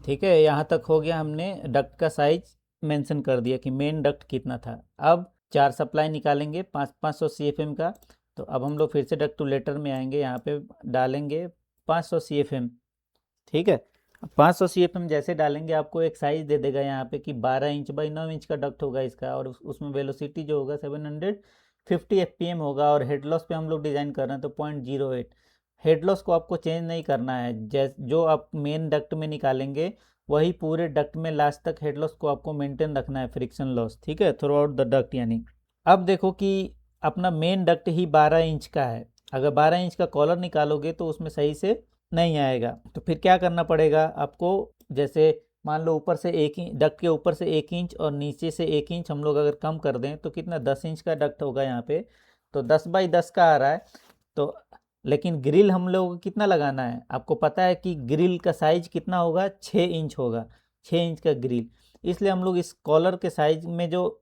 ठीक है, यहाँ तक हो गया। हमने डक्ट का साइज मेंशन कर दिया कि मेन डक्ट कितना था। अब 4 सप्लाई निकालेंगे 500 CFM का। तो अब हम लोग फिर से डक्ट टू लेटर में आएंगे, यहाँ पे डालेंगे 500 CFM। ठीक है, 500 CFM जैसे डालेंगे आपको एक साइज दे देगा यहाँ पे कि 12 इंच बाई 9 इंच का डक्ट होगा इसका, और उसमें वेलोसिटी जो होगा 750 FPM होगा। और हेड लॉस पे हम लोग डिज़ाइन कर रहे हैं तो 0.08। हेड लॉस को आपको चेंज नहीं करना है, जो आप मेन डक्ट में निकालेंगे वही पूरे डक्ट में लास्ट तक हेड लॉस को आपको मेंटेन रखना है, फ्रिक्शन लॉस। ठीक है, थ्रू आउट द डक्ट यानी। अब देखो कि अपना मेन डक्ट ही 12 इंच का है, अगर 12 इंच का कॉलर निकालोगे तो उसमें सही से नहीं आएगा। तो फिर क्या करना पड़ेगा आपको, जैसे मान लो ऊपर से 1 इंच, डक्ट के ऊपर से 1 इंच और नीचे से 1 इंच हम लोग अगर कम कर दें तो कितना 10 इंच का डक्ट होगा यहाँ पे। तो 10 बाई 10 का आ रहा है। तो लेकिन ग्रिल हम लोग को कितना लगाना है, आपको पता है कि ग्रिल का साइज कितना होगा, 6 इंच होगा। 6 इंच का ग्रिल। इसलिए हम लोग इस कॉलर के साइज में जो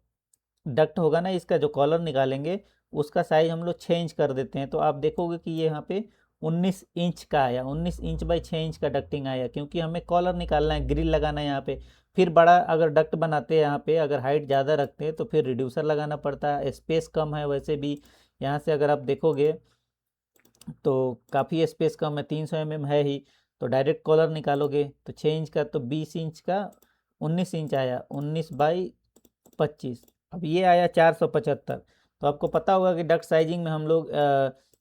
डक्ट होगा ना, इसका जो कॉलर निकालेंगे उसका साइज हम लोग 6 इंच कर देते हैं। तो आप देखोगे कि ये यहाँ पे 19 इंच का आया, 19 इंच बाई 6 इंच का डक्टिंग आया, क्योंकि हमें कॉलर निकालना है, ग्रिल लगाना है यहाँ पे। फिर बड़ा अगर डक्ट बनाते हैं यहाँ पे, अगर हाइट ज़्यादा रखते हैं तो फिर रिड्यूसर लगाना पड़ता है, स्पेस कम है वैसे भी। यहाँ से अगर आप देखोगे तो काफ़ी स्पेस कम है, 300 mm है ही। तो डायरेक्ट कॉलर निकालोगे तो 6 इंच का तो 20 इंच का 19 इंच आया, 19 बाई 25। अब ये आया 475। तो आपको पता होगा कि डक्ट साइजिंग में हम लोग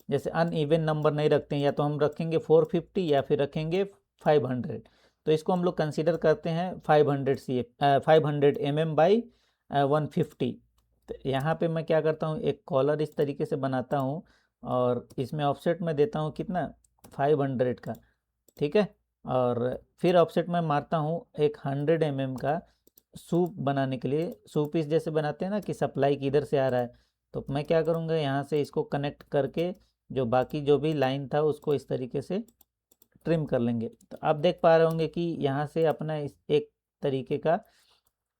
जैसे अनइवन नंबर नहीं रखते हैं, या तो हम रखेंगे 450 या फिर रखेंगे 500। तो इसको हम लोग कंसीडर करते हैं 500 mm बाई 150। तो यहाँ पे मैं क्या करता हूँ, एक कॉलर इस तरीके से बनाता हूँ और इसमें ऑफसेट में देता हूँ कितना, 500 का। ठीक है, और फिर ऑफसेट में मारता हूँ एक 100 mm का सूप बनाने के लिए। सूप पीस जैसे बनाते हैं ना कि सप्लाई किधर से आ रहा है, तो मैं क्या करूँगा यहाँ से इसको कनेक्ट करके जो बाकी जो भी लाइन था उसको इस तरीके से ट्रिम कर लेंगे। तो आप देख पा रहे होंगे कि यहाँ से अपना इस एक तरीके का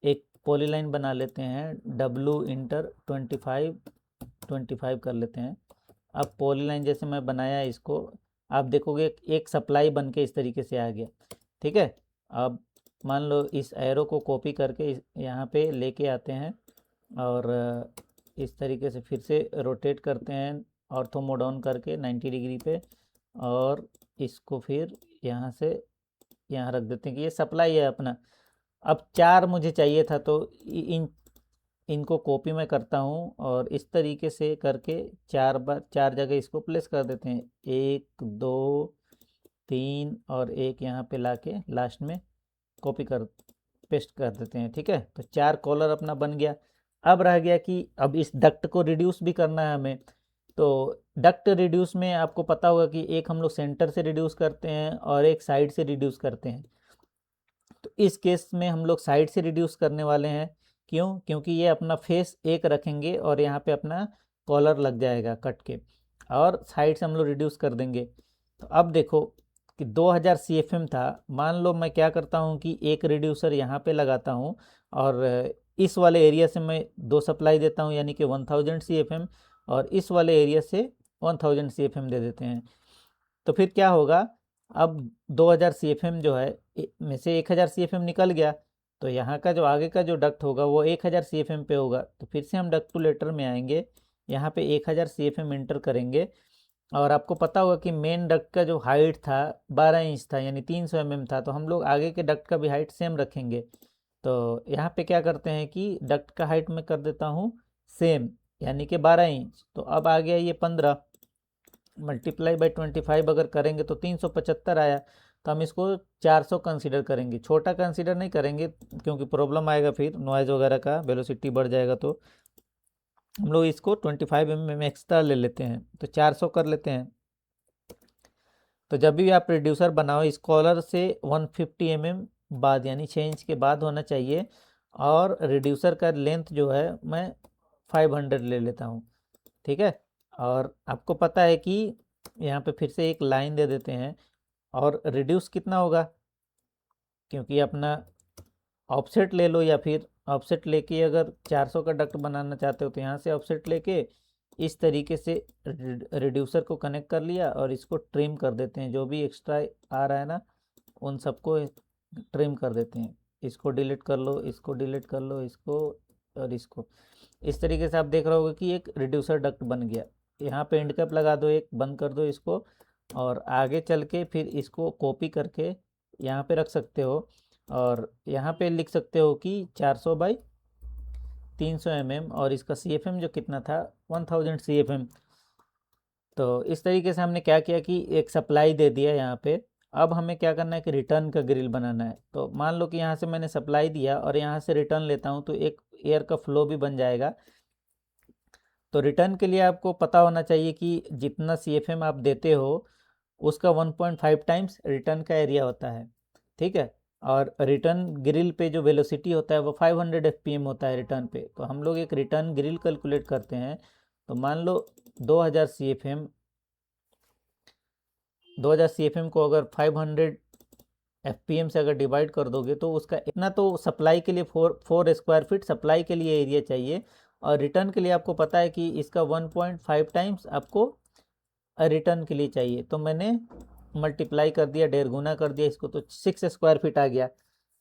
एक पॉलीलाइन बना लेते हैं, W इंटर 25 कर लेते हैं। अब पॉलीलाइन जैसे मैं बनाया इसको, आप देखोगे एक सप्लाई बन के इस तरीके से आ गया। ठीक है, अब मान लो इस एरो को कॉपी करके यहाँ पे लेके आते हैं और इस तरीके से फिर से रोटेट करते हैं ऑर्थो मोड ऑन करके 90 डिग्री पे, और इसको फिर यहाँ से यहाँ रख देते हैं कि ये सप्लाई है अपना। अब 4 मुझे चाहिए था तो इन इनको कॉपी मैं करता हूँ और इस तरीके से करके 4 जगह इसको प्लेस कर देते हैं, 1 2 3 और एक यहाँ पे लाके लास्ट में कॉपी कर पेस्ट कर देते हैं। ठीक है, तो 4 कॉलर अपना बन गया। अब रह गया कि अब इस डक्ट को रिड्यूस भी करना है हमें। तो डक्ट रिड्यूस में आपको पता होगा कि एक हम लोग सेंटर से रिड्यूस करते हैं और एक साइड से रिड्यूस करते हैं। तो इस केस में हम लोग साइड से रिड्यूस करने वाले हैं। क्यों? क्योंकि ये अपना फेस एक रखेंगे और यहाँ पे अपना कॉलर लग जाएगा कट के, और साइड से हम लोग रिड्यूस कर देंगे। तो अब देखो कि 2000 CFM था, मान लो मैं क्या करता हूँ कि एक रिड्यूसर यहाँ पे लगाता हूँ और इस वाले एरिया से मैं 2 सप्लाई देता हूँ यानी कि 1000 CFM, और इस वाले एरिया से 1000 CFM दे देते हैं। तो फिर क्या होगा, अब 2000 CFM जो है में से 1000 CFM निकल गया, तो यहाँ का जो आगे का जो डक्ट होगा वो 1000 CFM पे होगा। तो फिर से हम डक्ट टू लेटर में आएंगे, यहाँ पे 1000 CFM इंटर करेंगे। और आपको पता होगा कि मेन डक्ट का जो हाइट था 12 इंच था यानी 300 mm था, तो हम लोग आगे के डक्ट का भी हाइट सेम रखेंगे। तो यहाँ पे क्या करते हैं कि डक्ट का हाइट में कर देता हूँ सेम, यानी कि 12 इंच। तो अब आ गया ये 15 मल्टीप्लाई बाई 25 अगर करेंगे तो 375 आया। तो हम इसको 400 कंसीडर करेंगे, छोटा कंसीडर नहीं करेंगे क्योंकि प्रॉब्लम आएगा फिर नॉइज़ वगैरह का, वेलोसिटी बढ़ जाएगा। तो हम लोग इसको 25 mm एक्स्ट्रा ले लेते हैं, तो 400 कर लेते हैं। तो जब भी आप रिड्यूसर बनाओ इस कॉलर से 150 mm बाद यानी 6 इंच के बाद होना चाहिए, और रिड्यूसर का लेंथ जो है मैं 500 ले लेता हूँ। ठीक है, और आपको पता है कि यहाँ पे फिर से एक लाइन दे देते हैं, और रिड्यूस कितना होगा, क्योंकि अपना ऑफसेट ले लो या फिर ऑफसेट लेके अगर 400 का डक्ट बनाना चाहते हो तो यहाँ से ऑफसेट लेके इस तरीके से रिड्यूसर को कनेक्ट कर लिया और इसको ट्रिम कर देते हैं, जो भी एक्स्ट्रा आ रहा है ना उन सबको ट्रिम कर देते हैं। इसको डिलीट कर लो, इसको डिलीट कर लो, इसको और इसको। इस तरीके से आप देख रहे होगे कि एक रिड्यूसर डक्ट बन गया। यहाँ पे एंड कैप लगा दो, एक बंद कर दो इसको, और आगे चल के फिर इसको कॉपी करके यहाँ पे रख सकते हो, और यहाँ पे लिख सकते हो कि 400 बाई 300 mm, और इसका CFM जो कितना था 1000 CFM। तो इस तरीके से हमने क्या किया कि एक सप्लाई दे दिया यहाँ पे। अब हमें क्या करना है कि रिटर्न का ग्रिल बनाना है। तो मान लो कि यहाँ से मैंने सप्लाई दिया और यहाँ से रिटर्न लेता हूँ, तो एक एयर का फ्लो भी बन जाएगा। तो रिटर्न के लिए आपको पता होना चाहिए कि जितना CFM आप देते हो उसका 1.5 टाइम्स रिटर्न का एरिया होता है, ठीक है। और रिटर्न ग्रिल पे जो वेलोसिटी होता है वो 500 FPM होता है रिटर्न पे। तो हम लोग एक रिटर्न ग्रिल कैलकुलेट करते हैं। तो मान लो 2000 CFM, 2000 CFM को अगर 500 FPM से अगर डिवाइड कर दोगे तो उसका इतना तो सप्लाई के लिए 4 स्क्वायर फीट सप्लाई के लिए एरिया चाहिए। और रिटर्न के लिए आपको पता है कि इसका 1.5 टाइम्स आपको रिटर्न के लिए चाहिए। तो मैंने मल्टीप्लाई कर दिया, 1.5 गुना कर दिया इसको, तो 6 स्क्वायर फीट आ गया।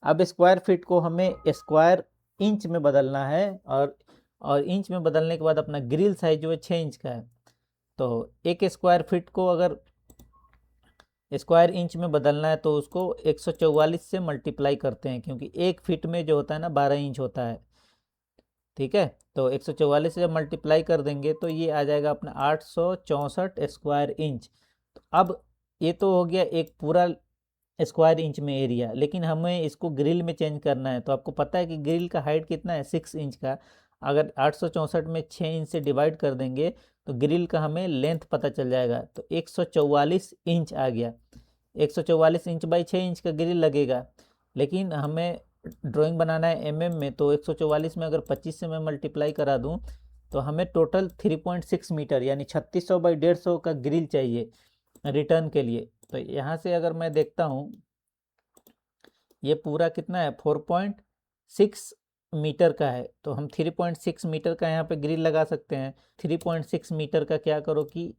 अब स्क्वायर फीट को हमें स्क्वायर इंच में बदलना है, और इंच में बदलने के बाद अपना ग्रिल साइज जो है 6 इंच का है। तो एक स्क्वायर फीट को अगर स्क्वायर इंच में बदलना है तो उसको 144 से मल्टीप्लाई करते हैं, क्योंकि एक फीट में जो होता है ना 12 इंच होता है, ठीक है। तो 144 से जब मल्टीप्लाई कर देंगे तो ये आ जाएगा अपना 864 स्क्वायर इंच। तो अब ये तो हो गया एक पूरा स्क्वायर इंच में एरिया, लेकिन हमें इसको ग्रिल में चेंज करना है। तो आपको पता है कि ग्रिल का हाइट कितना है 6 इंच का। अगर 864 में 6 इंच से डिवाइड कर देंगे तो ग्रिल का हमें लेंथ पता चल जाएगा। तो 144 इंच आ गया। 144 इंच बाई 6 इंच का ग्रिल लगेगा, लेकिन हमें ड्राइंग बनाना है MM में। तो 144 में अगर 25 से मैं मल्टीप्लाई करा दूं तो हमें टोटल 3.6 मीटर यानी 3600 बाई 150 का ग्रिल चाहिए रिटर्न के लिए। तो यहाँ से अगर मैं देखता हूँ ये पूरा कितना है 4.6 मीटर का है। तो हम 3.6 मीटर का यहाँ पे ग्रिल लगा सकते हैं। 3.6 मीटर का क्या करो कि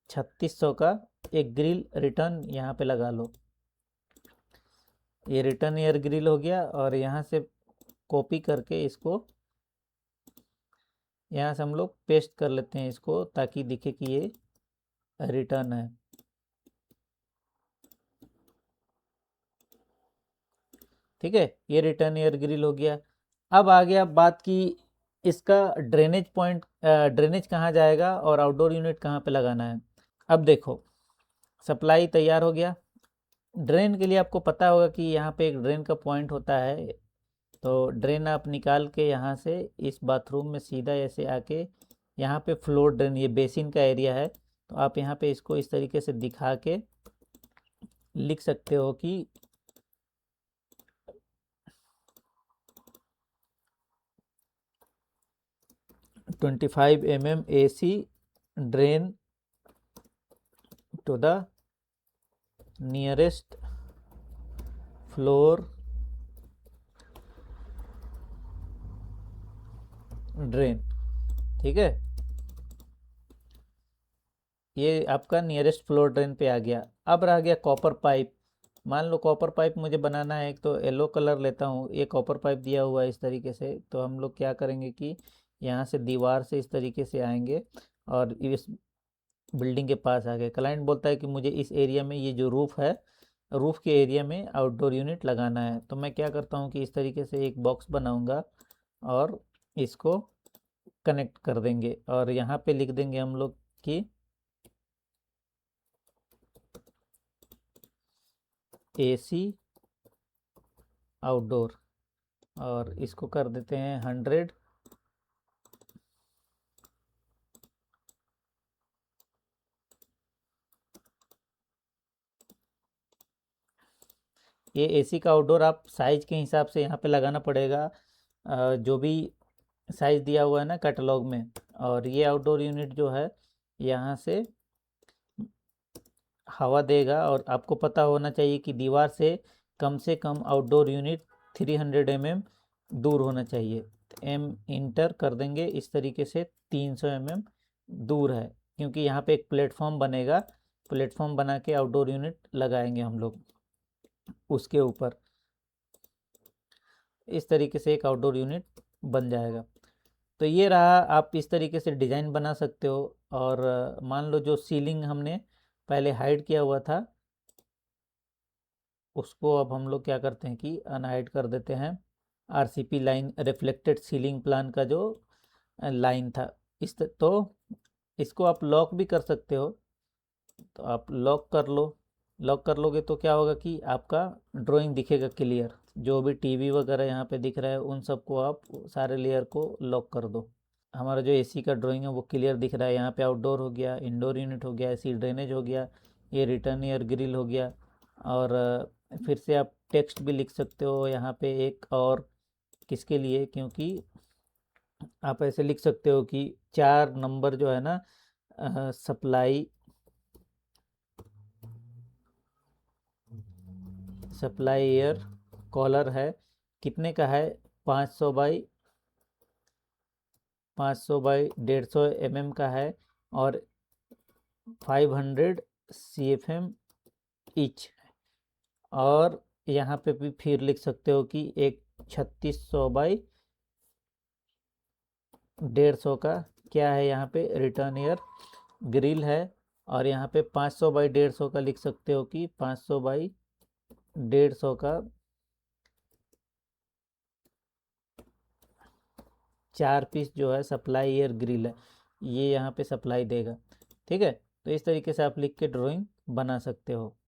3600 का एक ग्रिल रिटर्न यहाँ पे लगा लो। ये रिटर्न एयर ग्रिल हो गया, और यहाँ से कॉपी करके इसको यहाँ से हम लोग पेस्ट कर लेते हैं इसको, ताकि दिखे कि ये रिटर्न है। ठीक है, ये रिटर्न एयर ग्रिल हो गया। अब आ गया बात की इसका ड्रेनेज पॉइंट, ड्रेनेज कहाँ जाएगा और आउटडोर यूनिट कहाँ पे लगाना है। अब देखो सप्लाई तैयार हो गया। ड्रेन के लिए आपको पता होगा कि यहाँ पे एक ड्रेन का पॉइंट होता है। तो ड्रेन आप निकाल के यहाँ से इस बाथरूम में सीधा ऐसे आके यहाँ पे फ्लोर ड्रेन, ये बेसिन का एरिया है। तो आप यहाँ पे इसको इस तरीके से दिखा के लिख सकते हो कि 25 mm AC drain to the nearest floor drain, ठीक है। ये आपका नियरेस्ट फ्लोर ड्रेन पे आ गया। अब रह गया कॉपर पाइप। मान लो कॉपर पाइप मुझे बनाना है, एक तो येलो कलर लेता हूँ। ये कॉपर पाइप दिया हुआ है इस तरीके से। तो हम लोग क्या करेंगे कि यहाँ से दीवार से इस तरीके से आएंगे और इस बिल्डिंग के पास आ गए। क्लाइंट बोलता है कि मुझे इस एरिया में, ये जो रूफ़ है, रूफ़ के एरिया में आउटडोर यूनिट लगाना है। तो मैं क्या करता हूँ कि इस तरीके से एक बॉक्स बनाऊँगा और इसको कनेक्ट कर देंगे, और यहाँ पे लिख देंगे हम लोग कि AC आउटडोर, और इसको कर देते हैं 100। ये AC का आउटडोर आप साइज के हिसाब से यहाँ पे लगाना पड़ेगा, जो भी साइज दिया हुआ है ना कैटलॉग में। और ये आउटडोर यूनिट जो है यहाँ से हवा देगा, और आपको पता होना चाहिए कि दीवार से कम आउटडोर यूनिट 300 mm दूर होना चाहिए। M इंटर कर देंगे इस तरीके से 300 mm दूर है, क्योंकि यहाँ पे एक प्लेटफॉर्म बनेगा। प्लेटफॉर्म बना के आउटडोर यूनिट लगाएंगे हम लोग। उसके ऊपर इस तरीके से एक आउटडोर यूनिट बन जाएगा। तो ये रहा, आप इस तरीके से डिज़ाइन बना सकते हो। और मान लो जो सीलिंग हमने पहले हाइड किया हुआ था उसको अब हम लोग क्या करते हैं कि अनहाइड कर देते हैं। RCP line, reflected ceiling plan का जो लाइन था तो इसको आप लॉक भी कर सकते हो। तो आप लॉक कर लो। लॉक कर लोगे तो क्या होगा कि आपका ड्राइंग दिखेगा क्लियर। जो भी टीवी वगैरह यहाँ पे दिख रहा है उन सबको आप सारे लेयर को लॉक कर दो। हमारा जो एसी का ड्राइंग है वो क्लियर दिख रहा है। यहाँ पे आउटडोर हो गया, इंडोर यूनिट हो गया, एसी ड्रेनेज हो गया, ये रिटर्न एयर ग्रिल हो गया। और फिर से आप टेक्स्ट भी लिख सकते हो यहाँ पे एक और, किसके लिए, क्योंकि आप ऐसे लिख सकते हो कि 4 नंबर जो है ना सप्लाई एयर कॉलर है, कितने का है, 500 बाई 150 का है, और 500 CFM ईच। और यहाँ पे भी फिर लिख सकते हो कि एक 3600 बाई 150 का क्या है, यहाँ पे रिटर्न एयर ग्रिल है। और यहाँ पे 500 बाई 150 का लिख सकते हो कि 500 बाई 150 का 4 पीस जो है सप्लाई एयर ग्रिल है, ये यहाँ पे सप्लाई देगा। ठीक है, तो इस तरीके से आप लिख के ड्राइंग बना सकते हो।